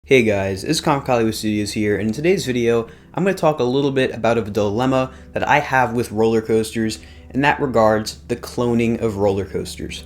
Hey guys, it's Hollywood Studios here, and in today's video, I'm going to talk a little bit about a dilemma that I have with roller coasters, and that regards the cloning of roller coasters.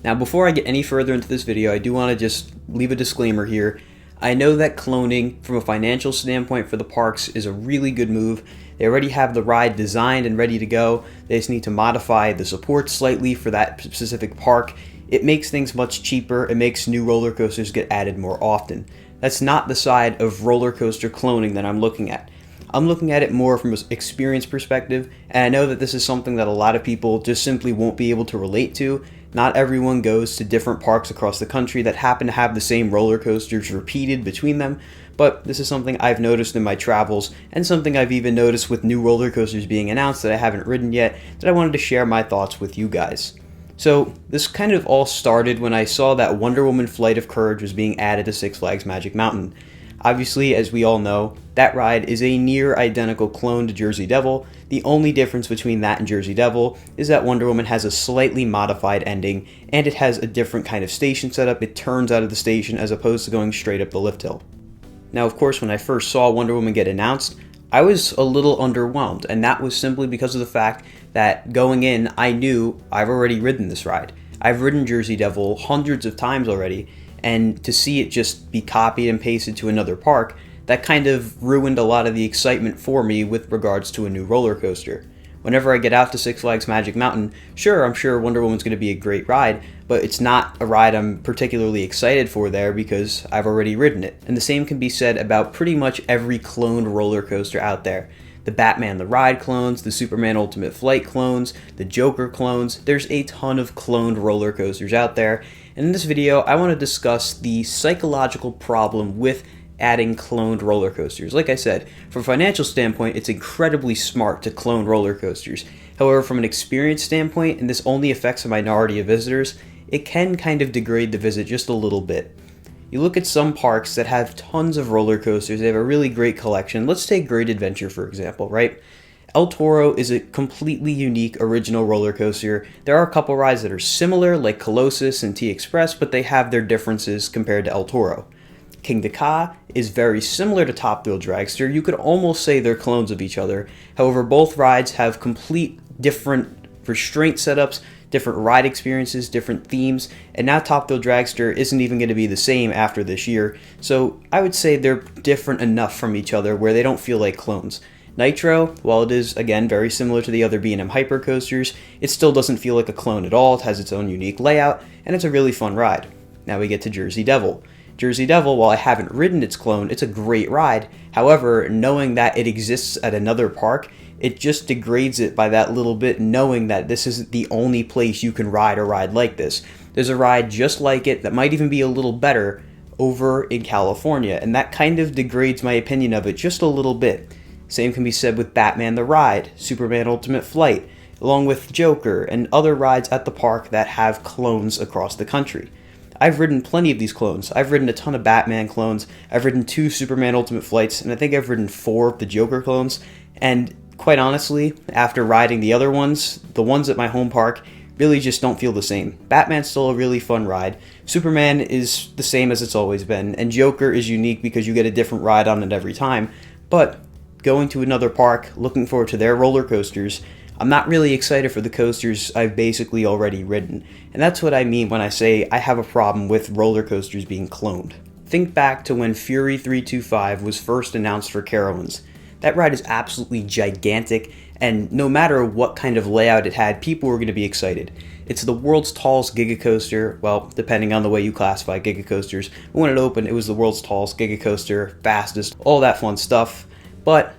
Now, before I get any further into this video, I do want to just leave a disclaimer here. I know that cloning, from a financial standpoint for the parks, is a really good move. They already have the ride designed and ready to go. They just need to modify the support slightly for that specific park. It makes things much cheaper. It makes new roller coasters get added more often. That's not the side of roller coaster cloning that I'm looking at. I'm looking at it more from an experience perspective, and I know that this is something that a lot of people just simply won't be able to relate to. Not everyone goes to different parks across the country that happen to have the same roller coasters repeated between them, but this is something I've noticed in my travels, and something I've even noticed with new roller coasters being announced that I haven't ridden yet, that I wanted to share my thoughts with you guys. So this kind of all started when I saw that Wonder Woman Flight of Courage was being added to Six Flags Magic Mountain. Obviously, as we all know, that ride is a near identical clone to Jersey Devil. The only difference between that and Jersey Devil is that Wonder Woman has a slightly modified ending, and it has a different kind of station setup. It turns out of the station as opposed to going straight up the lift hill. Now, of course, when I first saw Wonder Woman get announced, I was a little underwhelmed, and that was simply because of the fact that going in, I knew I've already ridden this ride. I've ridden Jersey Devil hundreds of times already, and to see it just be copied and pasted to another park, that kind of ruined a lot of the excitement for me with regards to a new roller coaster. Whenever I get out to Six Flags Magic Mountain, sure, I'm sure Wonder Woman's going to be a great ride, but it's not a ride I'm particularly excited for there because I've already ridden it. And the same can be said about pretty much every cloned roller coaster out there. The Batman the Ride clones, the Superman Ultimate Flight clones, the Joker clones, there's a ton of cloned roller coasters out there. And in this video, I want to discuss the psychological problem with adding cloned roller coasters. Like I said, from a financial standpoint, it's incredibly smart to clone roller coasters. However, from an experience standpoint, and this only affects a minority of visitors, it can kind of degrade the visit just a little bit. You look at some parks that have tons of roller coasters, they have a really great collection. Let's take Great Adventure, for example, right? El Toro is a completely unique original roller coaster. There are a couple rides that are similar, like Colossus and T-Express, but they have their differences compared to El Toro. King Ka is very similar to Top Thrill Dragster. You could almost say they're clones of each other. However, both rides have complete different restraint setups, different ride experiences, different themes, and now Top Thrill Dragster isn't even going to be the same after this year. So I would say they're different enough from each other where they don't feel like clones. Nitro, while it is, again, very similar to the other B&M Hyper coasters, it still doesn't feel like a clone at all. It has its own unique layout, and it's a really fun ride. Now we get to Jersey Devil. Jersey Devil, while I haven't ridden its clone, it's a great ride. However, knowing that it exists at another park, it just degrades it by that little bit, knowing that this isn't the only place you can ride a ride like this. There's a ride just like it that might even be a little better over in California, and that kind of degrades my opinion of it just a little bit. Same can be said with Batman the Ride, Superman Ultimate Flight, along with Joker, and other rides at the park that have clones across the country. I've ridden plenty of these clones. I've ridden a ton of Batman clones, I've ridden 2 Superman Ultimate Flights, and I think I've ridden 4 of the Joker clones, and quite honestly, after riding the other ones, the ones at my home park really just don't feel the same. Batman's still a really fun ride, Superman is the same as it's always been, and Joker is unique because you get a different ride on it every time, but going to another park, looking forward to their roller coasters, I'm not really excited for the coasters I've basically already ridden. And that's what I mean when I say I have a problem with roller coasters being cloned. Think back to when Fury 325 was first announced for Carowinds. That ride is absolutely gigantic, and no matter what kind of layout it had, people were going to be excited. It's the world's tallest Giga Coaster, well, depending on the way you classify Giga Coasters. But when it opened, it was the world's tallest Giga Coaster, fastest, all that fun stuff. But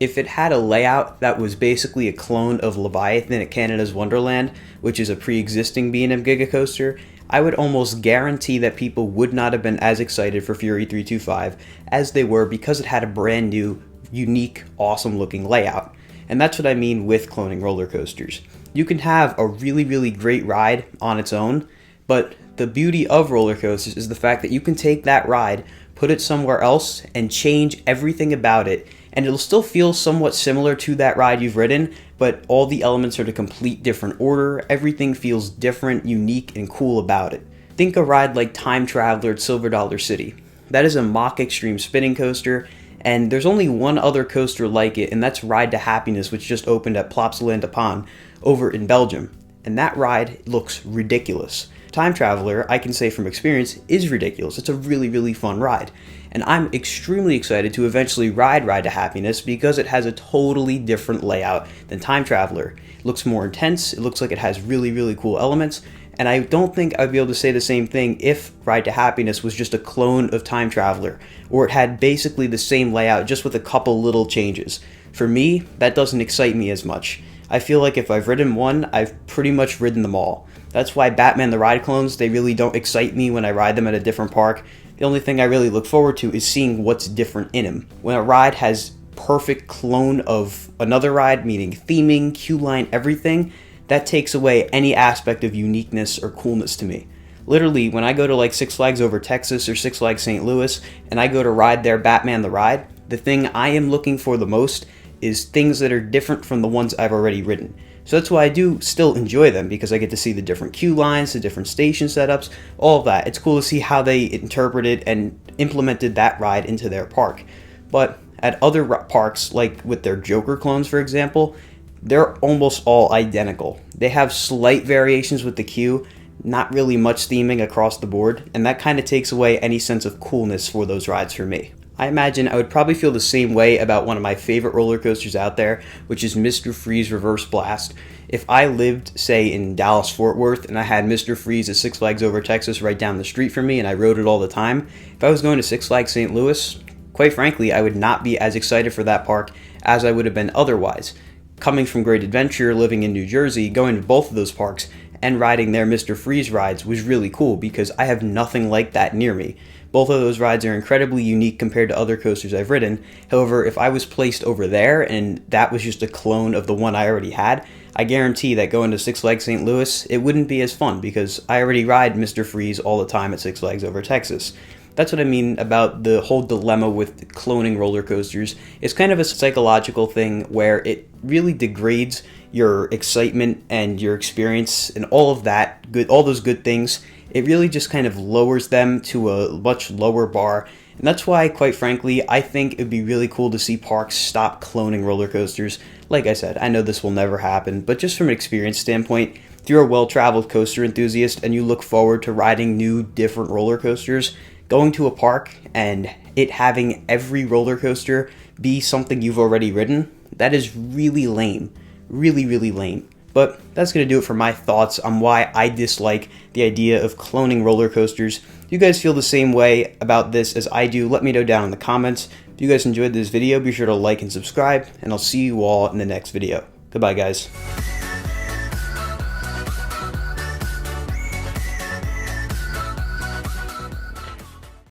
if it had a layout that was basically a clone of Leviathan at Canada's Wonderland, which is a pre-existing B&M Giga Coaster, I would almost guarantee that people would not have been as excited for Fury 325 as they were because it had a brand new, unique, awesome looking layout. And that's what I mean with cloning roller coasters. You can have a really, really great ride on its own, but the beauty of roller coasters is the fact that you can take that ride, put it somewhere else, and change everything about it, and it'll still feel somewhat similar to that ride you've ridden, but all the elements are in a complete different order. Everything feels different, unique, and cool about it. Think a ride like Time Traveler at Silver Dollar City. That is a Mach Extreme spinning coaster, and there's only one other coaster like it, and that's Ride to Happiness, which just opened at Plopsaland Upon over in Belgium. And that ride looks ridiculous. Time Traveler, I can say from experience, is ridiculous. It's a really, really fun ride. And I'm extremely excited to eventually ride Ride to Happiness because it has a totally different layout than Time Traveler. It looks more intense, it looks like it has really, really cool elements, and I don't think I'd be able to say the same thing if Ride to Happiness was just a clone of Time Traveler, or it had basically the same layout just with a couple little changes. For me, that doesn't excite me as much. I feel like if I've ridden one, I've pretty much ridden them all. That's why Batman the Ride clones, they really don't excite me when I ride them at a different park. The only thing I really look forward to is seeing what's different in them. When a ride has perfect clone of another ride, meaning theming, queue line, everything, that takes away any aspect of uniqueness or coolness to me. Literally, when I go to like Six Flags Over Texas or Six Flags St. Louis, and I go to ride their Batman the Ride, the thing I am looking for the most is things that are different from the ones I've already ridden. So that's why I do still enjoy them, because I get to see the different queue lines, the different station setups, all of that. It's cool to see how they interpreted and implemented that ride into their park. But at other parks, like with their Joker clones for example, they're almost all identical. They have slight variations with the queue, not really much theming across the board, and that kind of takes away any sense of coolness for those rides for me. I imagine I would probably feel the same way about one of my favorite roller coasters out there, which is Mr. Freeze Reverse Blast. If I lived, say, in Dallas-Fort Worth and I had Mr. Freeze at Six Flags Over Texas right down the street from me and I rode it all the time, if I was going to Six Flags St. Louis, quite frankly, I would not be as excited for that park as I would have been otherwise. Coming from Great Adventure, living in New Jersey, going to both of those parks and riding their Mr. Freeze rides was really cool because I have nothing like that near me. Both of those rides are incredibly unique compared to other coasters I've ridden. However, if I was placed over there and that was just a clone of the one I already had, I guarantee that going to Six Flags St. Louis, it wouldn't be as fun because I already ride Mr. Freeze all the time at Six Flags Over Texas. That's what I mean about the whole dilemma with cloning roller coasters. It's kind of a psychological thing where it really degrades your excitement and your experience and all of that, all those good things. It really just kind of lowers them to a much lower bar. And that's why, quite frankly, I think it'd be really cool to see parks stop cloning roller coasters. Like I said, I know this will never happen, but just from an experience standpoint, if you're a well-traveled coaster enthusiast and you look forward to riding new, different roller coasters, going to a park and it having every roller coaster be something you've already ridden, that is really lame. Really, really lame. But that's going to do it for my thoughts on why I dislike the idea of cloning roller coasters. If you guys feel the same way about this as I do, let me know down in the comments. If you guys enjoyed this video, be sure to like and subscribe, and I'll see you all in the next video. Goodbye, guys.